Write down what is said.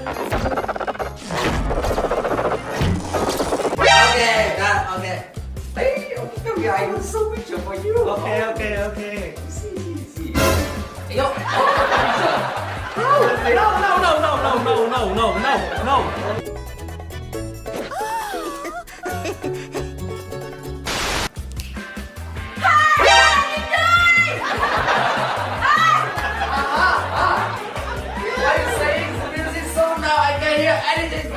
Okay, done. Okay. Hey, okay, I was so much for you. Okay. Easy, easy. Yo. No. What are you saying? The music so now I can hear anything.